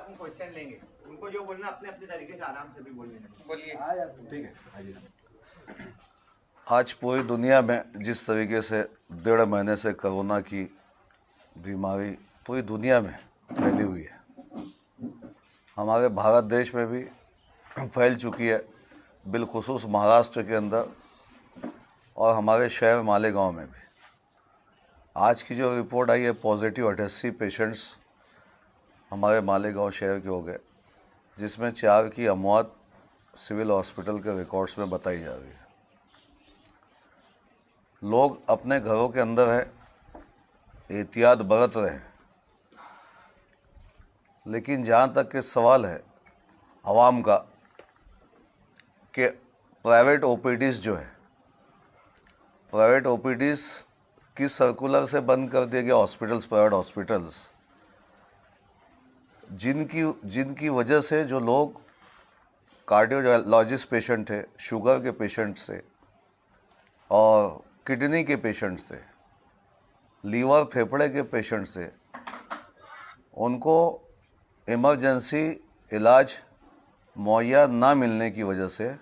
अपन question लेंगे, उनको जो बोलना अपने अपने तरीके से आराम से भी बोलने लगे। बोलिए। ठीक है, आइए। आज पूरी दुनिया में जिस तरीके से 1.5 महीने से कोरोना की बीमारी पूरी दुनिया में फैली हुई है, हमारे भारत देश में भी फैल चुकी है, बिलखुसूस महाराष्ट्र के अंदर और हमारे शहर मालेगांव में भी। आज की जो रिपोर्ट आई है, पॉजिटिव 88 पेशेंट्स हमारे मालेगांव शहर के हो गए, जिसमें 4 की अमवात सिविल हॉस्पिटल के रिकॉर्ड्स में बताई जा रही है। लोग अपने घरों के अंदर है, एहतियात बरत रहे हैं, लेकिन जहाँ तक के सवाल है आवाम का कि प्राइवेट ओपीडीज़ जो है, प्राइवेट ओपीडीज़ किस सर्कुलर से बंद कर दिए गए हॉस्पिटल्स, प्राइवेट हॉस्पिटल्स, जिनकी वजह से जो लोग कार्डियोलॉजिस्ट पेशेंट थे, शुगर के पेशेंट से और किडनी के पेशेंट्स थे, लीवर फेफड़े के पेशेंट्स थे, उनको इमरजेंसी इलाज मुहैया ना मिलने की वजह से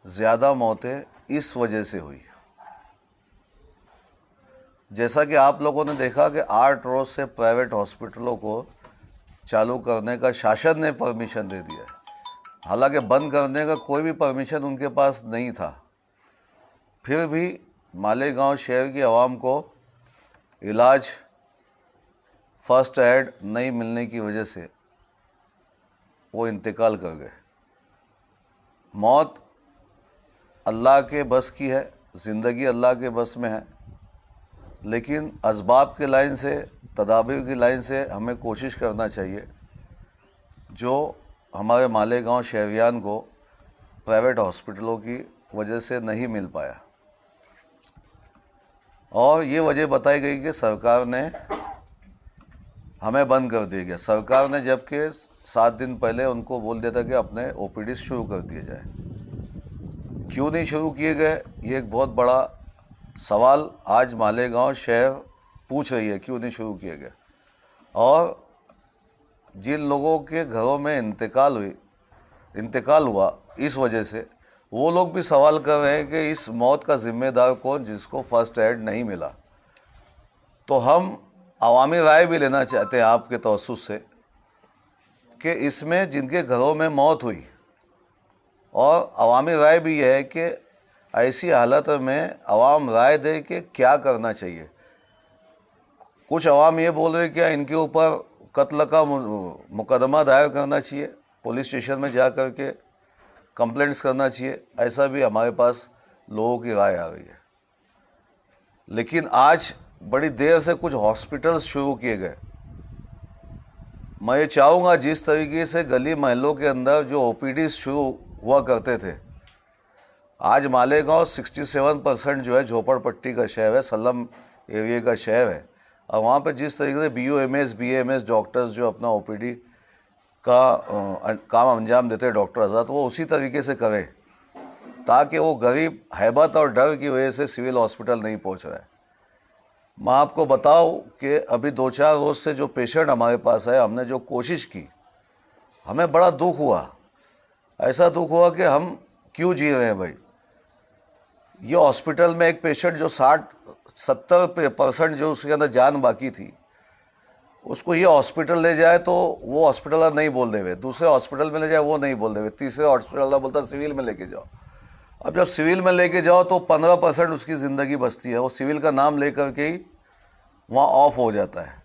ज़्यादा मौतें इस वजह से हुई। जैसा कि आप लोगों ने देखा कि 8 रोज़ से प्राइवेट हॉस्पिटलों को चालू करने का शासन ने परमिशन दे दिया है, हालांकि बंद करने का कोई भी परमिशन उनके पास नहीं था। फिर भी मालेगांव शहर की आवाम को इलाज, फर्स्ट एड नहीं मिलने की वजह से वो इंतकाल कर गए। मौत अल्लाह के बस की है, ज़िंदगी अल्लाह के बस में है, लेकिन असबाब के लाइन से, तदाबीर की लाइन से हमें कोशिश करना चाहिए जो हमारे मालेगांव शहरियान को प्राइवेट हॉस्पिटलों की वजह से नहीं मिल पाया। और ये वजह बताई गई कि सरकार ने हमें बंद कर दिया गया। सरकार ने जबकि 7 दिन पहले उनको बोल दिया था कि अपने ओपीडी शुरू कर दिए जाए। क्यों नहीं शुरू किए गए, ये एक बहुत बड़ा सवाल आज मालेगांव शहर पूछ रही है, क्यों नहीं शुरू किए गए। और जिन लोगों के घरों में इंतकाल हुआ इस वजह से, वो लोग भी सवाल कर रहे हैं कि इस मौत का जिम्मेदार कौन, जिसको फर्स्ट एड नहीं मिला। तो हम अवामी राय भी लेना चाहते हैं आपके तवज्जुह से कि इसमें जिनके घरों में मौत हुई, और अवामी राय भी यह है कि ऐसी हालत में अवाम राय दे कि क्या करना चाहिए। कुछ अवाम ये बोल रहे क्या इनके ऊपर कत्ल का मुकदमा दायर करना चाहिए, पुलिस स्टेशन में जा कर के कंप्लेंट्स करना चाहिए, ऐसा भी हमारे पास लोगों की राय आ रही है। लेकिन आज बड़ी देर से कुछ हॉस्पिटल्स शुरू किए गए। मैं ये चाहूँगा जिस तरीके से गली महलों के अंदर जो ओपीडी शुरू हुआ करते थे, आज मालेगांव 67% जो है झोपड़पट्टी का शहर है, सल्लम एरिया का शहर है, और वहाँ पे जिस तरीके से BOMS BAMS डॉक्टर्स जो अपना ओपीडी का काम अंजाम देते हैं डॉक्टर आज़ाद, वो उसी तरीके से करें ताकि वो गरीब हैबत और डर की वजह से सिविल हॉस्पिटल नहीं पहुँच रहा है। मैं आपको बताऊं कि अभी 2-4 रोज़ से जो पेशेंट हमारे पास है, हमने जो कोशिश की, हमें बड़ा दुख हुआ। ऐसा दुख हुआ कि हम क्यों जी रहे हैं भाई। ये हॉस्पिटल में एक पेशेंट जो 60-70% जो उसके अंदर जान बाकी थी, उसको ये हॉस्पिटल ले जाए तो वो हॉस्पिटल नहीं बोल देवे, दूसरे हॉस्पिटल में ले जाए वो नहीं बोल देवे, तीसरे हॉस्पिटल वाला बोलता सिविल में लेके जाओ। अब जब सिविल में लेके जाओ तो 15% उसकी ज़िंदगी बचती है, वो सिविल का नाम लेकर के ही वहाँ ऑफ हो जाता है।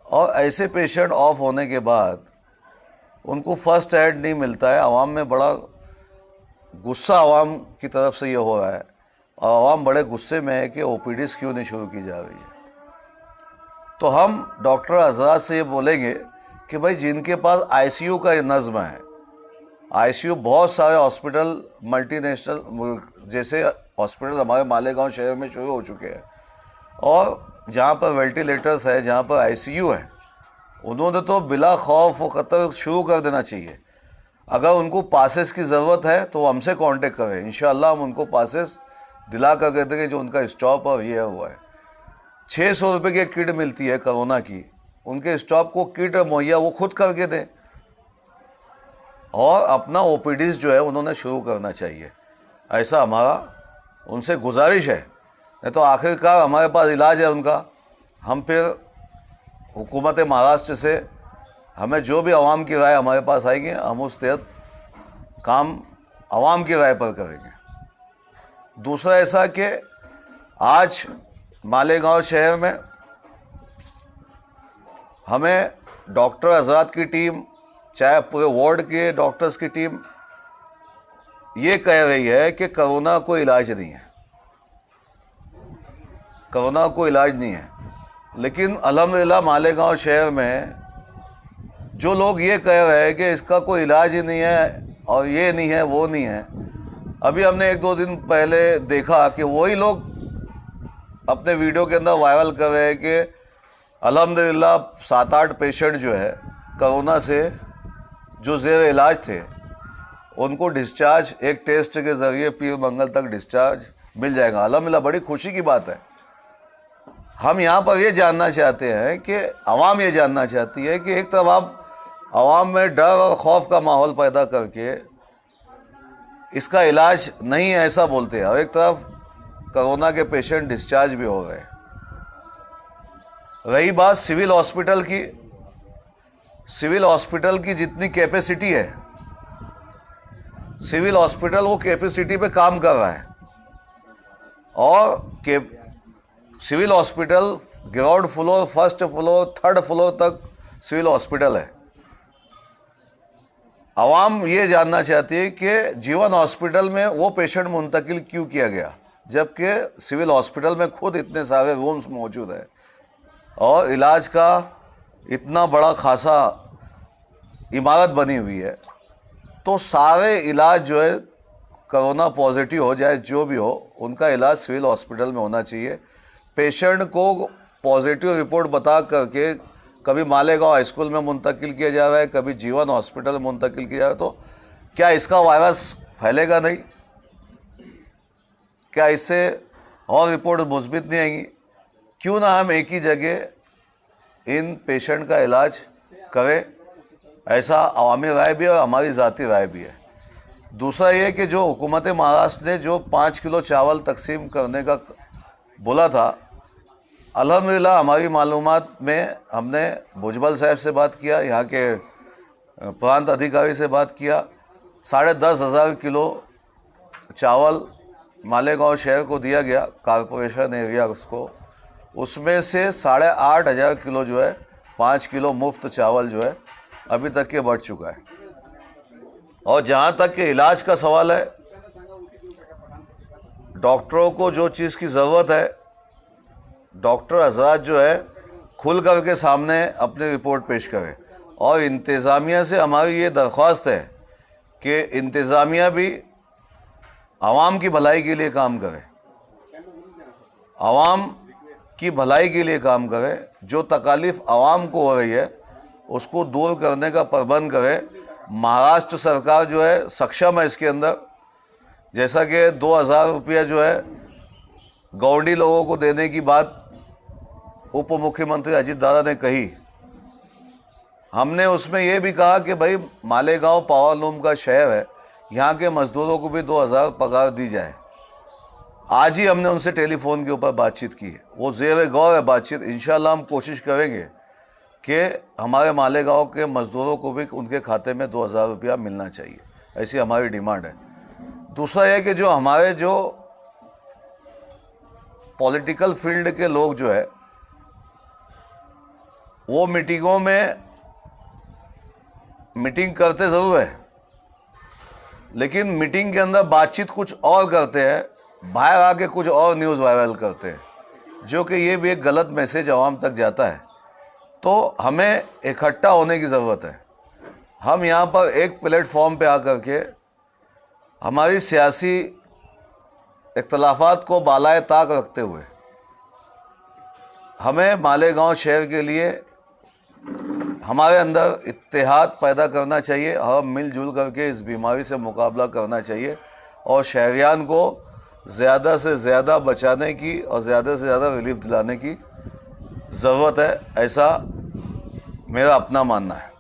और ऐसे पेशेंट ऑफ होने के बाद उनको फर्स्ट एड नहीं मिलता है। आवाम में बड़ा गुस्सा आवाम की तरफ से ये हो रहा है, और आवाम बड़े गुस्से में है कि ओपीडीज़ क्यों नहीं शुरू की जा रही है। तो हम डॉक्टर हजरात से ये बोलेंगे कि भाई जिनके पास ICU का नज़्म है, ICU बहुत सारे हॉस्पिटल मल्टीनेशनल जैसे हॉस्पिटल हमारे मालेगांव शहर में शुरू हो चुके हैं, और जहाँ पर वेंटिलेटर्स है, जहाँ पर ICU है, उन्होंने तो बिला खौफ व ख़तर शुरू कर देना चाहिए। अगर उनको पासेस की ज़रूरत है तो हमसे कांटेक्ट करें, इंशाअल्लाह हम उनको पासेस दिला कर देंगे जो उनका स्टॉप और ये हुआ है। 600 रुपये की एक किट मिलती है कोरोना की, उनके स्टाफ को किट मुहैया वो खुद करके दें और अपना ओपीडीज जो है उन्होंने शुरू करना चाहिए। ऐसा हमारा उनसे गुजारिश है। नहीं तो आखिरकार हमारे पास इलाज है उनका, हम फिर हुकूमत महाराष्ट्र से हमें जो भी आवाम की राय हमारे पास आएगी हम उस तहत काम आवाम की राय पर करेंगे। दूसरा ऐसा कि आज मालेगांव शहर में हमें डॉक्टर हजरात की टीम, चाहे पूरे वार्ड के डॉक्टर्स की टीम ये कह रही है कि कोरोना को इलाज नहीं है, कोरोना को इलाज नहीं है। लेकिन अल्हम्दुलिल्लाह मालेगांव शहर में जो लोग ये कह रहे हैं कि इसका कोई इलाज ही नहीं है और ये नहीं है वो नहीं है, अभी हमने 1-2 दिन पहले देखा कि वही लोग अपने वीडियो के अंदर वायरल कर रहे हैं कि अल्हम्दुलिल्लाह 7-8 पेशेंट जो है कोरोना से जो ज़ेर इलाज थे उनको डिस्चार्ज एक टेस्ट के ज़रिए पीर मंगल तक डिस्चार्ज मिल जाएगा। अल्हम्दुलिल्लाह बड़ी खुशी की बात है। हम यहाँ पर ये जानना चाहते हैं कि आवाम ये जानना चाहती है कि एक तरफ आप आवाम में डर और खौफ का माहौल पैदा करके इसका इलाज नहीं है ऐसा बोलते हैं और एक तरफ कोरोना के पेशेंट डिस्चार्ज भी हो गए। रही बात सिविल हॉस्पिटल की, सिविल हॉस्पिटल की जितनी कैपेसिटी है, सिविल हॉस्पिटल वो कैपेसिटी पे काम कर रहा है और civil hospital ground floor, first floor, third floor तक सिविल हॉस्पिटल है। आवाम ये जानना चाहती है कि जीवन हॉस्पिटल में वो पेशेंट मुंतकिल क्यों किया गया, जबकि सिविल हॉस्पिटल में खुद इतने सारे रूम्स मौजूद है और इलाज का इतना बड़ा खासा इमारत बनी हुई है। तो सारे इलाज जो है कोरोना पॉजिटिव हो जाए जो भी हो, उनका इलाज सिविल हॉस्पिटल में होना चाहिए। पेशेंट को पॉजिटिव रिपोर्ट बता करके कभी मालेगांव हाई स्कूल में मुंतकिल किया जा रहा है, कभी जीवन हॉस्पिटल में मुंतकिल किया जा रहा है, तो क्या इसका वायरस फैलेगा नहीं? क्या इससे और रिपोर्ट मुस्बित नहीं आएंगी? क्यों ना हम एक ही जगह इन पेशेंट का इलाज करें, ऐसा अवामी राय भी है और हमारी ज़ाती राय भी है। दूसरा ये कि जो हुकूमत महाराष्ट्र ने जो 5 किलो चावल तकसीम करने का बोला था, अल्हम्दुलिल्लाह हमारी मालूमात में हमने भुजबल साहब से बात किया, यहाँ के प्रांत अधिकारी से बात किया, 10,500 किलो चावल मालेगांव शहर को दिया गया, कॉरपोरेशन एरिया उसको, उसमें से 8,500 किलो जो है 5 किलो मुफ्त चावल जो है अभी तक के बढ़ चुका है। और जहाँ तक के इलाज का सवाल है, डॉक्टरों को जो चीज़ की ज़रूरत है, डॉक्टर हजरात जो है खुल करके सामने अपनी रिपोर्ट पेश करें। और इंतज़ामिया से हमारी ये दरख्वास्त है कि इंतज़ामिया भी आवाम की भलाई के लिए काम करे, आवाम की भलाई के लिए काम करे। जो तकालीफ आवाम को हो रही है उसको दूर करने का प्रबंध करे। महाराष्ट्र सरकार जो है सक्षम है इसके अंदर, जैसा कि 2,000 रुपया जो है गौंडी लोगों को देने की बात उप मुख्यमंत्री अजीत दादा ने कही। हमने उसमें यह भी कहा कि भाई मालेगांव पावरलूम का शहर है, यहाँ के मज़दूरों को भी 2,000 पगार दी जाए। आज ही हमने उनसे टेलीफोन के ऊपर बातचीत की है, वो ज़ेर गौर है बातचीत। इंशाल्लाह हम कोशिश करेंगे कि हमारे मालेगांव के मज़दूरों को भी उनके खाते में 2,000 रुपया मिलना चाहिए, ऐसी हमारी डिमांड है। दूसरा यह कि जो हमारे जो पॉलिटिकल फील्ड के लोग जो है वो मीटिंगों में मीटिंग करते ज़रूर है, लेकिन मीटिंग के अंदर बातचीत कुछ और करते हैं, बाहर आके कुछ और न्यूज़ वायरल करते हैं, जो कि ये भी एक गलत मैसेज आवाम तक जाता है। तो हमें इकट्ठा होने की ज़रूरत है। हम यहाँ पर एक प्लेटफॉर्म पे आकर के हमारी सियासी इख्तलाफात को बालाए ताक रखते हुए हमें मालेगांव शहर के लिए हमारे अंदर इत्तेहाद पैदा करना चाहिए और मिलजुल करके इस बीमारी से मुकाबला करना चाहिए और शहरियान को ज़्यादा से ज़्यादा बचाने की और ज़्यादा से ज़्यादा रिलीफ दिलाने की ज़रूरत है। ऐसा मेरा अपना मानना है।